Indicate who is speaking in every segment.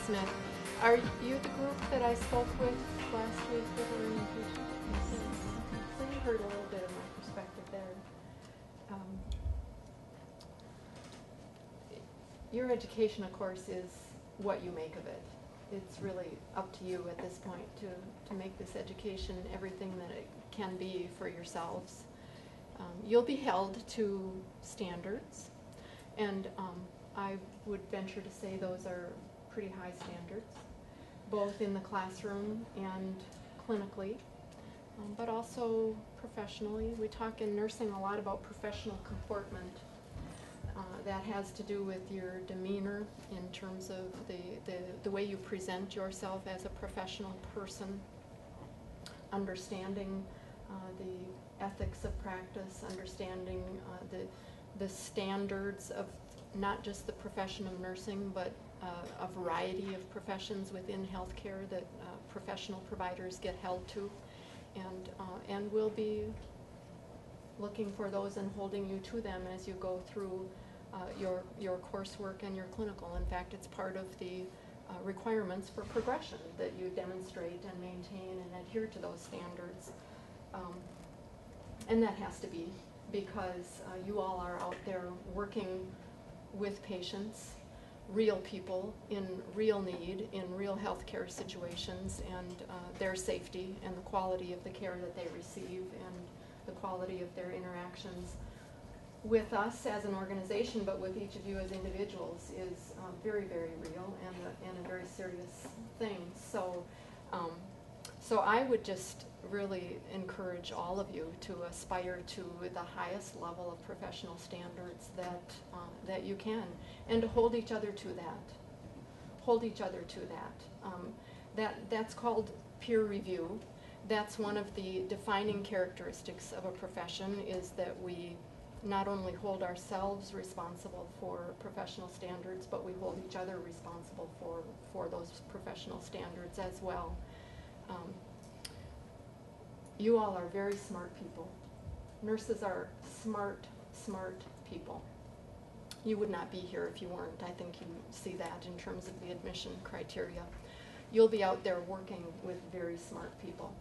Speaker 1: Smith. Are you the group that I spoke with last week with orientation? Yes. So you heard a little bit of my perspective there. Your education, of course, is what you make of it. It's really up to you at this point to make this education everything that it can be for yourselves. You'll be held to standards, and I would venture to say those are pretty high standards, both in the classroom and clinically, but also professionally. We talk in nursing a lot about professional comportment. That has to do with your demeanor in terms of the way you present yourself as a professional person, understanding the ethics of practice, understanding the standards of not just the profession of nursing, but a variety of professions within healthcare that professional providers get held to, and we'll be looking for those and holding you to them as you go through your coursework and your clinical. In fact, it's part of the requirements for progression that you demonstrate and maintain and adhere to those standards. And that has to be because you all are out there working with patients, real people in real need, in real healthcare situations, and their safety and the quality of the care that they receive and the quality of their interactions with us as an organization, but with each of you as individuals, is very, very real and a very serious thing. So, so I would just really encourage all of you to aspire to the highest level of professional standards that you can, and to hold each other to that. Hold each other to that. That's called peer review. That's one of the defining characteristics of a profession, is that we not only hold ourselves responsible for professional standards, but we hold each other responsible for those professional standards as well. You all are very smart people. Nurses are smart people. You would not be here if you weren't. I think you see that in terms of the admission criteria. You'll be out there working with very smart people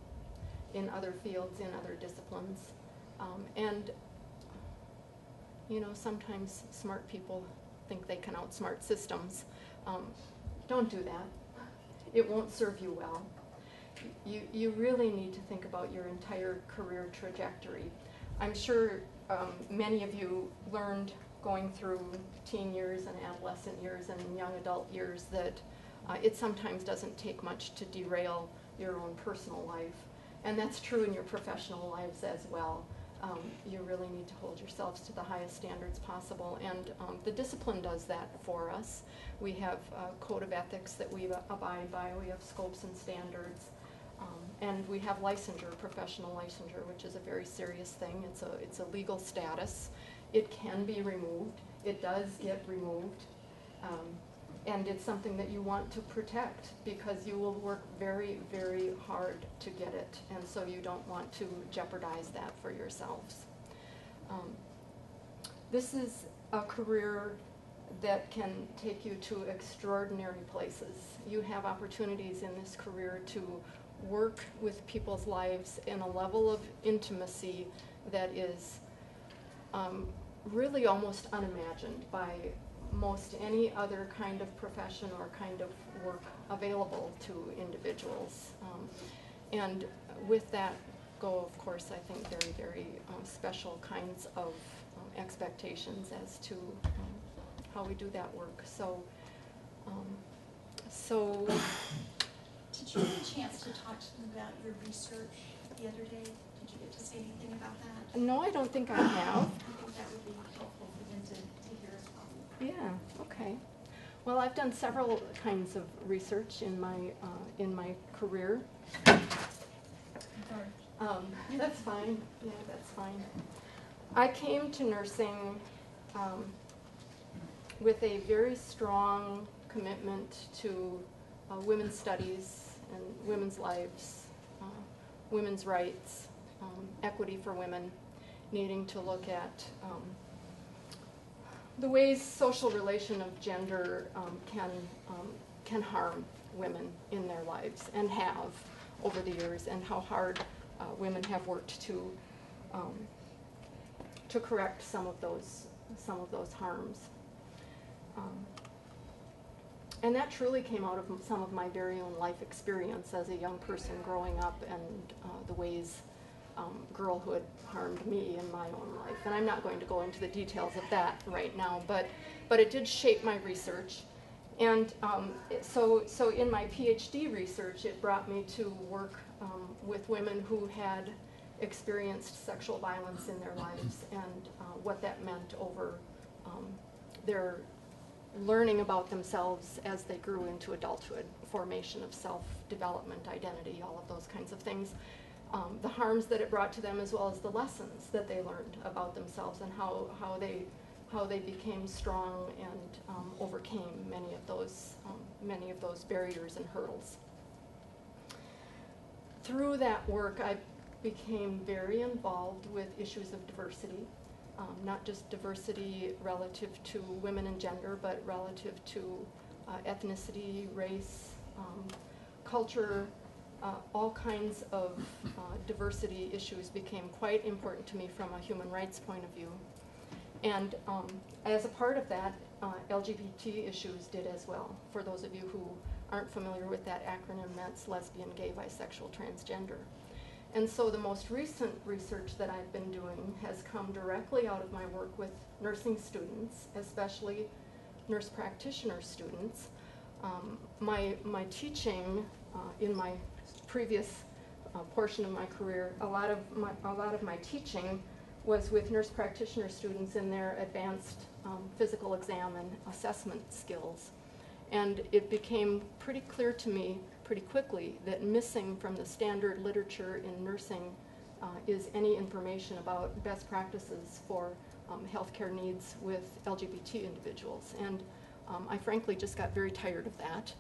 Speaker 1: in other fields, in other disciplines. And you know, sometimes smart people think they can outsmart systems. Don't do that. It won't serve you well. You really need to think about your entire career trajectory. I'm sure many of you learned going through teen years and adolescent years and young adult years that it sometimes doesn't take much to derail your own personal life. And that's true in your professional lives as well. You really need to hold yourselves to the highest standards possible, and the discipline does that for us. We have a code of ethics that we abide by. We have scopes and standards, and we have licensure, professional licensure, which is a very serious thing. It's a legal status. It can be removed. It does get removed, and it's something that you want to protect because you will work very, very hard to get it, and so you don't want to jeopardize that for yourselves. This is a career that can take you to extraordinary places. You have opportunities in this career to work with people's lives in a level of intimacy that is really almost unimagined by most any other kind of profession or kind of work available to individuals. And with that go, of course, I think very, very special kinds of expectations as to how we do that work. So,
Speaker 2: did you get a chance to talk to them about your research the other day? Did you get to say anything about that?
Speaker 1: No, I don't think I have.
Speaker 2: I think that would be helpful for them to hear as well.
Speaker 1: Yeah, okay. Well, I've done several kinds of research in my career. That's fine. Yeah, that's fine. I came to nursing with a very strong commitment to women's studies and women's lives, women's rights, equity for women, needing to look at the ways social relation of gender can harm women in their lives and have over the years, and how hard women have worked to correct some of those harms. And that truly came out of some of my very own life experience as a young person growing up, and the ways girlhood harmed me in my own life. And I'm not going to go into the details of that right now, but it did shape my research. And so in my PhD research, it brought me to work with women who had experienced sexual violence in their lives, and what that meant over their learning about themselves as they grew into adulthood, formation of self-development, identity, all of those kinds of things. The harms that it brought to them, as well as the lessons that they learned about themselves, and how they became strong and overcame many of those barriers and hurdles. Through that work, I became very involved with issues of diversity, not just diversity relative to women and gender, but relative to ethnicity, race, culture. All kinds of diversity issues became quite important to me from a human rights point of view. And as a part of that, LGBT issues did as well. For those of you who aren't familiar with that acronym, that's lesbian, gay, bisexual, transgender. And so the most recent research that I've been doing has come directly out of my work with nursing students, especially nurse practitioner students. My teaching in my previous portion of my career, a lot of my teaching was with nurse practitioner students in their advanced physical exam and assessment skills. And it became pretty clear to me pretty quickly that missing from the standard literature in nursing is any information about best practices for healthcare needs with LGBT individuals. And I frankly just got very tired of that.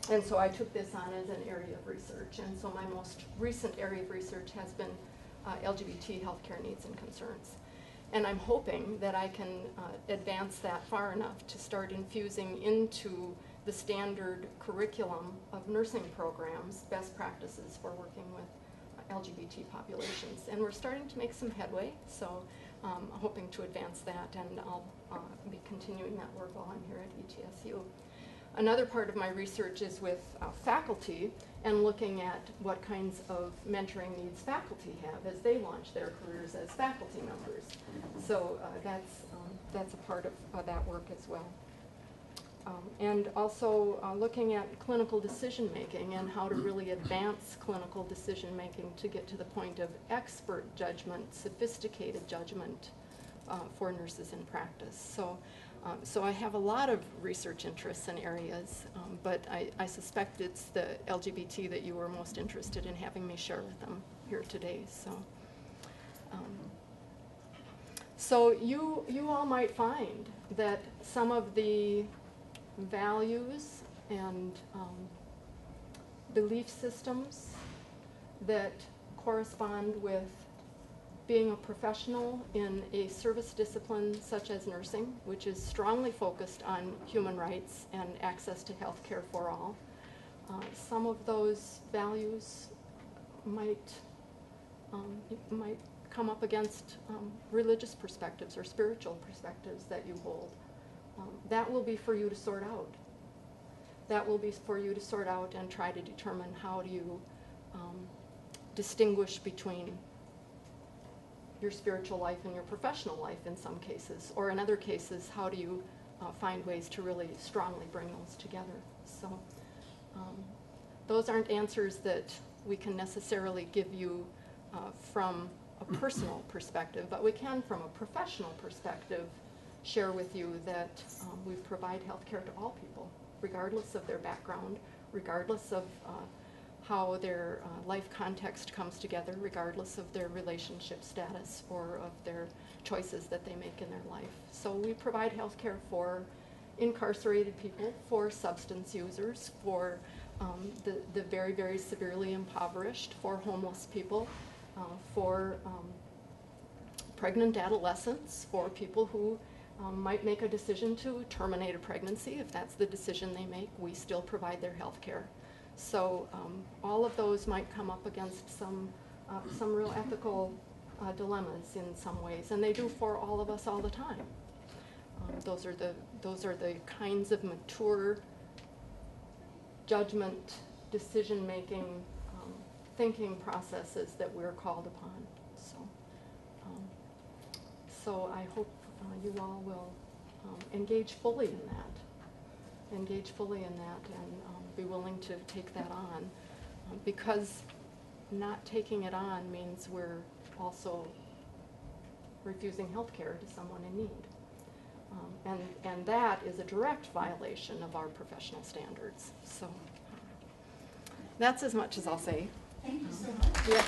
Speaker 1: And so I took this on as an area of research. And so my most recent area of research has been LGBT healthcare needs and concerns. And I'm hoping that I can advance that far enough to start infusing into the standard curriculum of nursing programs best practices for working with LGBT populations. And we're starting to make some headway, so I'm hoping to advance that, and I'll be continuing that work while I'm here at ETSU. Another part of my research is with faculty, and looking at what kinds of mentoring needs faculty have as they launch their careers as faculty members. So that's a part of that work as well. And also looking at clinical decision making and how to really advance clinical decision making to get to the point of expert judgment, sophisticated judgment for nurses in practice. So I have a lot of research interests and areas, but I suspect it's the LGBT that you were most interested in having me share with them here today. So you all might find that some of the values and belief systems that correspond with being a professional in a service discipline such as nursing, which is strongly focused on human rights and access to health care for all, some of those values might come up against religious perspectives or spiritual perspectives that you hold. That will be for you to sort out. That will be for you to sort out and try to determine how do you distinguish between your spiritual life and your professional life in some cases, or in other cases, how do you find ways to really strongly bring those together. So those aren't answers that we can necessarily give you from a personal perspective, but we can, from a professional perspective, share with you that we provide health care to all people, regardless of their background, regardless of how their life context comes together, regardless of their relationship status or of their choices that they make in their life. So we provide health care for incarcerated people, for substance users, for the very, very severely impoverished, for homeless people, for pregnant adolescents, for people who might make a decision to terminate a pregnancy. If that's the decision they make, we still provide their health care. So all of those might come up against some real ethical dilemmas in some ways, and they do for all of us all the time. Those are the kinds of mature judgment, decision-making, thinking processes that we're called upon. So I hope you all will engage fully in that, and be willing to take that on, because not taking it on means we're also refusing health care to someone in need. And that is a direct violation of our professional standards. So that's as much as I'll say.
Speaker 2: Thank you so much.
Speaker 1: Yeah.